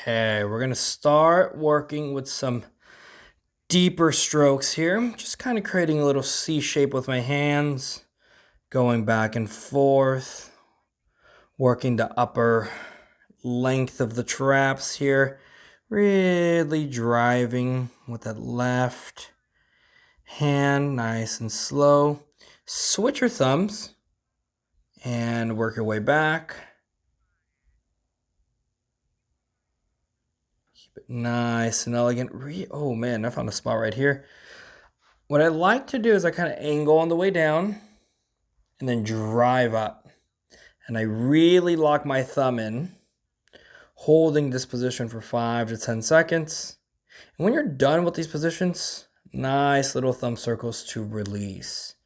Okay, we're gonna start working with some deeper strokes here. Just kind of creating a little C shape with my hands, going back and forth, working the upper length of the traps here, really driving with that left hand, nice and slow. Switch your thumbs and work your way back. Keep it nice and elegant. Oh man, I found a spot right here. What I like to do is I kind of angle on the way down and then drive up. And I really lock my thumb in, holding this position for 5 to 10 seconds. And when you're done with these positions, nice little thumb circles to release.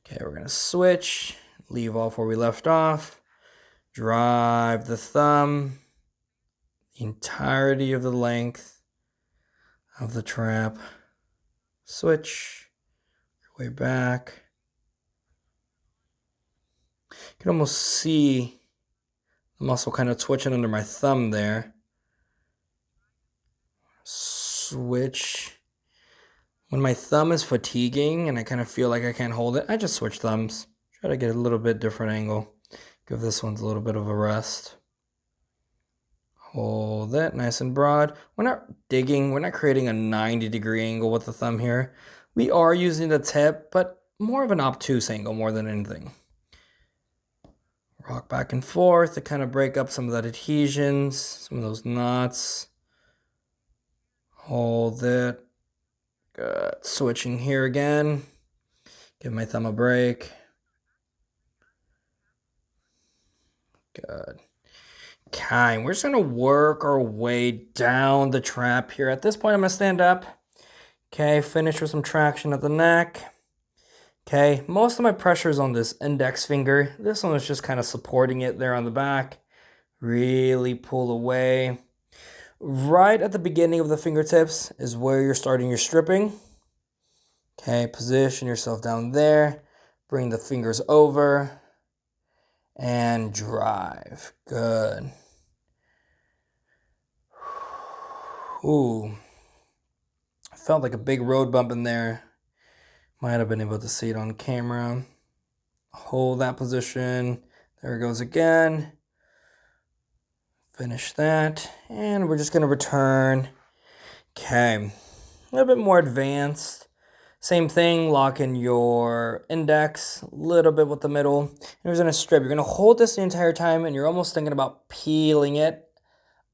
Okay, we're gonna switch, leave off where we left off, drive the thumb, the entirety of the length of the trap, switch, way back. You can almost see the muscle kind of twitching under my thumb there. Switch. When my thumb is fatiguing and I kind of feel like I can't hold it, I just switch thumbs. Try to get a little bit different angle. Give this one a little bit of a rest. Hold it nice and broad. We're not digging, we're not creating a 90-degree angle with the thumb here. We are using the tip, but more of an obtuse angle more than anything. Rock back and forth to kind of break up some of that adhesions, some of those knots. Hold it. Good. Switching here again. Give my thumb a break. Good. Okay, we're just going to work our way down the trap here. At this point, I'm going to stand up. Okay, finish with some traction at the neck. Okay, most of my pressure is on this index finger. This one is just kind of supporting it there on the back. Really pull away. Right at the beginning of the fingertips is where you're starting your stripping. Okay, position yourself down there. Bring the fingers over and drive. Good. Ooh, felt like a big road bump in there. Might have been able to see it on camera. Hold that position. There it goes again. Finish that. And we're just going to return. Okay. A little bit more advanced. Same thing. Lock in your index. A little bit with the middle. And we're going to strip. You're going to hold this the entire time. And you're almost thinking about peeling it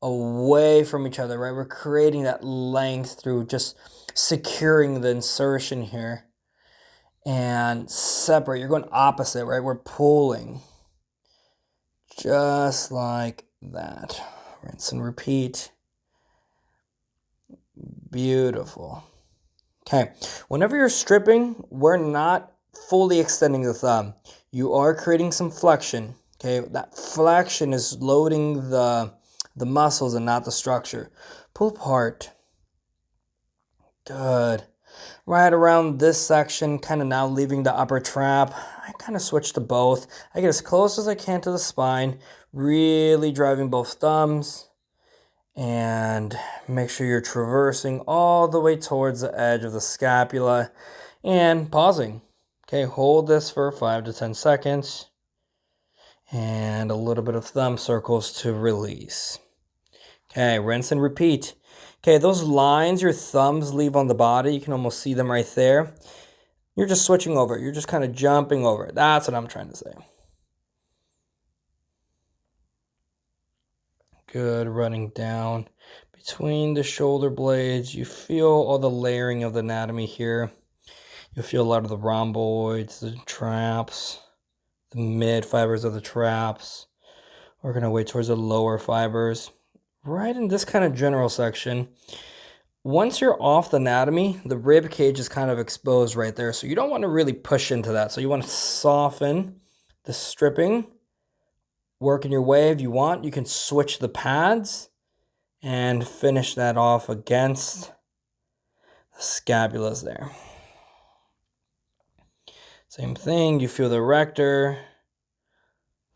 away from each other, right? We're creating that length through just securing the insertion here. And separate. You're going opposite, right? We're pulling. Just like that. Rinse and repeat. Beautiful. Okay. Whenever you're stripping, we're not fully extending the thumb. You are creating some flexion. Okay. That flexion is loading the muscles and not the structure. Pull apart. Good. Right around this section, kind of now leaving the upper trap, I kind of switch to both. I get as close as I can to the spine, really driving both thumbs, and make sure you're traversing all the way towards the edge of the scapula and pausing. Okay, hold this for 5 to 10 seconds and a little bit of thumb circles to release. Okay, rinse and repeat. Okay, those lines your thumbs leave on the body, you can almost see them right there. You're just switching over. You're just kind of jumping over it. That's what I'm trying to say. Good, running down between the shoulder blades. You feel all the layering of the anatomy here. You'll feel a lot of the rhomboids, the traps, the mid fibers of the traps. Working our way towards the lower fibers. Right in this kind of general section. Once you're off the anatomy, the rib cage is kind of exposed right there. So you don't want to really push into that. So you want to soften the stripping. Working your way if you want. You can switch the pads and finish that off against the scapulas there. Same thing. You feel the erector,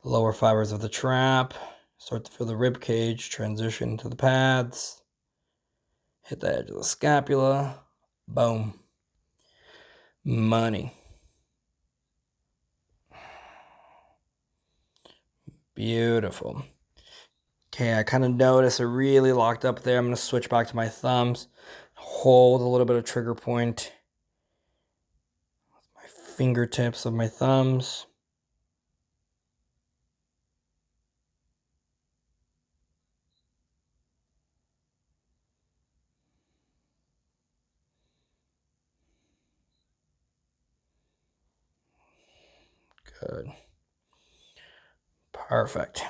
the lower fibers of the trap. Start to feel the rib cage transition to the pads. Hit the edge of the scapula. Boom. Money. Beautiful. Okay, I kind of notice it really locked up there. I'm going to switch back to my thumbs. Hold a little bit of trigger point. My fingertips of my thumbs. Good. Perfect.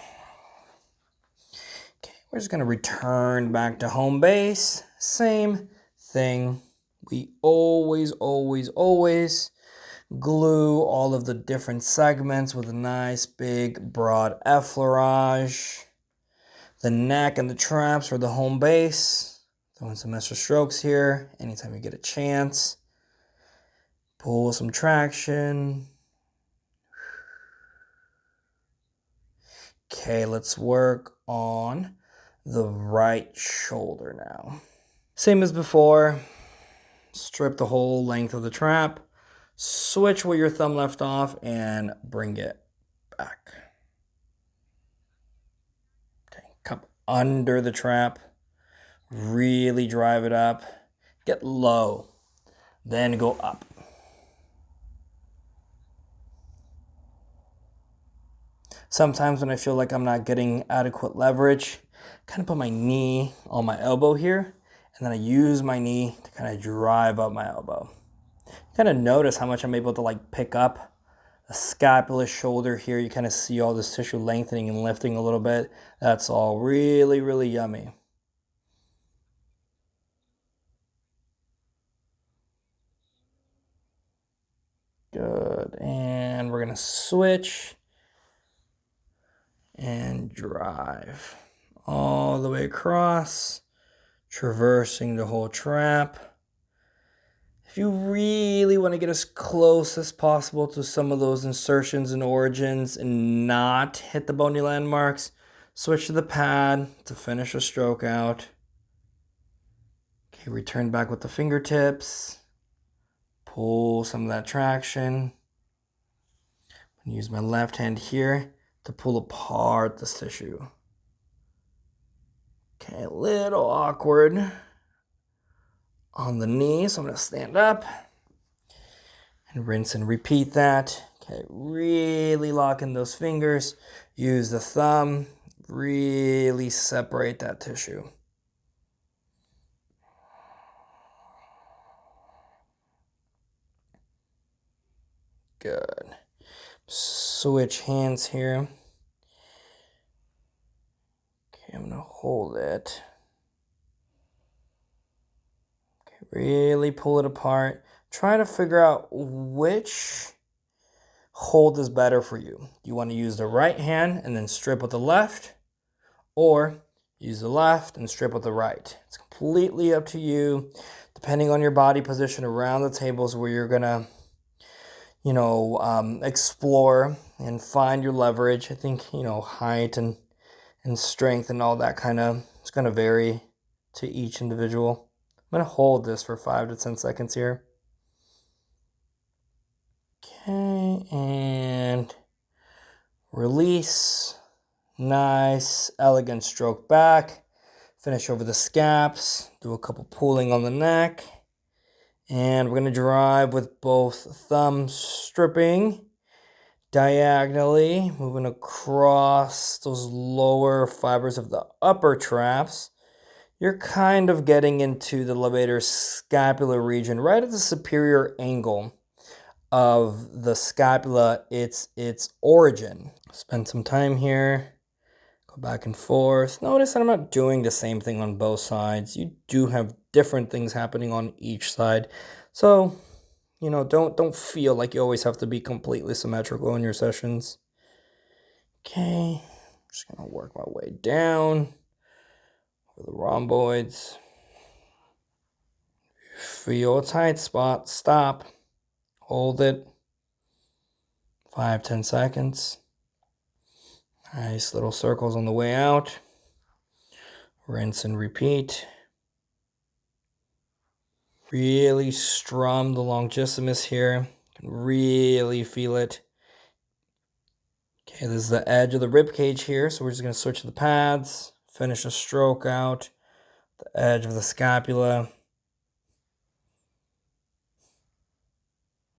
Okay, we're just going to return back to home base. Same thing. We always glue all of the different segments with a nice big broad effleurage. The neck and the traps for the home base. Throwing some extra strokes here anytime you get a chance. Pull some traction. Okay, let's work on the right shoulder now. Same as before. Strip the whole length of the trap. Switch where your thumb left off and bring it back. Okay, cup under the trap. Really drive it up. Get low. Then go up. Sometimes when I feel like I'm not getting adequate leverage, kind of put my knee on my elbow here, and then I use my knee to kind of drive up my elbow. Kind of notice how much I'm able to like pick up the scapula shoulder here. You kind of see all this tissue lengthening and lifting a little bit. That's all really, really yummy. Good, and we're gonna switch and drive all the way across, traversing the whole trap. If you really want to get as close as possible to some of those insertions and origins and not hit the bony landmarks, switch to the pad to finish a stroke out. Okay, return back with the fingertips. Pull some of that traction. I'm going to use my left hand here to pull apart this tissue. Okay, a little awkward on the knee, so I'm going to stand up and rinse and repeat that. Okay, really lock in those fingers. Use the thumb. Really separate that tissue. Good. Switch hands here. Okay, I'm going to hold it. Okay, really pull it apart. Try to figure out which hold is better for you. You want to use the right hand and then strip with the left, or use the left and strip with the right. It's completely up to you, depending on your body position around the tables where you're gonna, explore and find your leverage. I think, height and strength and all that kind of, it's gonna vary to each individual. I'm gonna hold this for 5 to 10 seconds here. Okay, and release. Nice, elegant stroke back. Finish over the scaps. Do a couple pulling on the neck. And we're going to drive with both thumbs, stripping diagonally, moving across those lower fibers of the upper traps. You're kind of getting into the levator scapular region, right at the superior angle of the scapula, its origin. Spend some time here. Go back and forth. Notice that I'm not doing the same thing on both sides. You do have different things happening on each side. So, don't feel like you always have to be completely symmetrical in your sessions. Okay, I'm just gonna work my way down for the rhomboids. Feel a tight spot, stop, hold it, 5-10 seconds. Nice little circles on the way out. Rinse and repeat. Really strum the longissimus here. You can really feel it. Okay, this is the edge of the rib cage here, so we're just going to switch to the pads, finish a stroke out, the edge of the scapula.